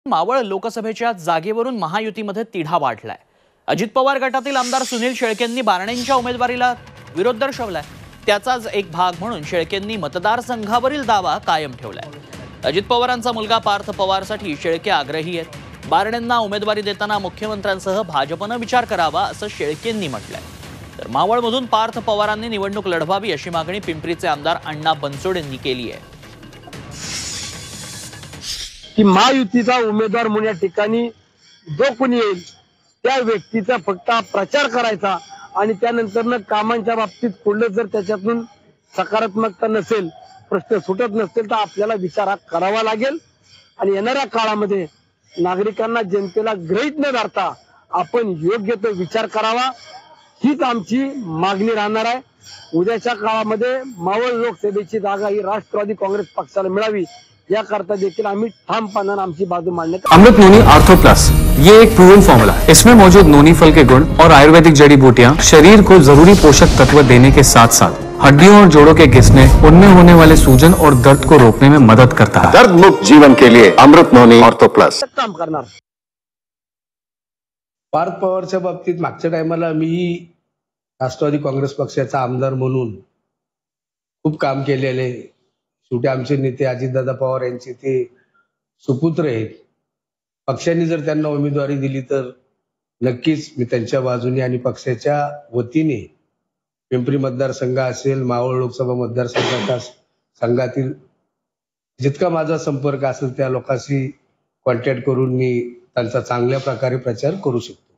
मावळ लोकसभेच्या जागेवरून महायुतीमध्ये तिढा वाढलाय। अजित पवार गटातील आमदार सुनील शेळकेंनी बारणेंच्या उमेदवारीला विरोध दर्शवलाय। त्याचाच एक भाग म्हणून शेळकेंनी मतदारसंघावरील दावा कायम ठेवलाय। अजित पवारांचा मुलगा पार्थ पवारसाठी शेळके आग्रही आहेत। बारणेंना उमेदवारी देताना मुख्यमंत्र्यांसह भाजपने विचार करावा असं शेळकेंनी म्हटलंय। तर मावळमधून पार्थ पवारांनी निवडणूक लढवावी अशी मागणी पिंपरीचे आमदार अण्णा बनसोडेंनी केली आहे। की महायुतीचा उमेदवार म्हणून या ठिकाणी जो कोणी येईल त्या व्यक्तीचा फक्त प्रचार करायचा आणि त्यानंतर कामांच्या बाबतीत पुढे जर त्याच्यातून सकारात्मकता नसेल, प्रश्न सुटत नसतील तर आपल्याला विचार करावा लागेल आणि येणाऱ्या काळामध्ये नागरिकांना जनतेला गृहीत न धरता आपण योग्य तो विचार करावा हीच आमची मागणी राहणार आहे। उद्याच्या काळामध्ये मावळ लोकसभेची जागा ही राष्ट्रवादी काँग्रेस पक्षाला मिळावी याकरता देखिल आम्ही ठामपणाने आमची बाजू मांडने। अमृत नोनी आर्थो प्लस ये एक प्रूवन फॉर्मूला है। इसमें मौजूद नोनी फल के गुण और आयुर्वेदिक जड़ी बूटियां शरीर को जरूरी पोषक तत्व देने के साथ साथ हड्डियों और जोड़ों के घिसने, उनमें होने वाले सूजन और दर्द को रोकने में मदद करता है। दर्द मुक्त जीवन के लिए अमृत नोनी आर्थो प्लस काम करणार। पार्थ पवारच्या बाबतीत मागच्या टायमाला मी राष्ट्रवादी काँग्रेस पक्षाचा आमदार म्हणून खूप काम केलेले। शेवटी आमचे नेते अजितदादा पवार यांचे ते सुपुत्र आहेत। पक्षाने जर त्यांना उमेदवारी दिली तर नक्कीच मी त्यांच्या बाजूने आणि पक्षाच्या वतीने पिंपरी मतदारसंघ असेल, मावळ लोकसभा मतदारसंघातील जितका माझा संपर्क असेल त्या लोकांशी कॉन्टॅक्ट करून मी त्यांचा चांगल्या प्रकारे प्रचार करू शकतो।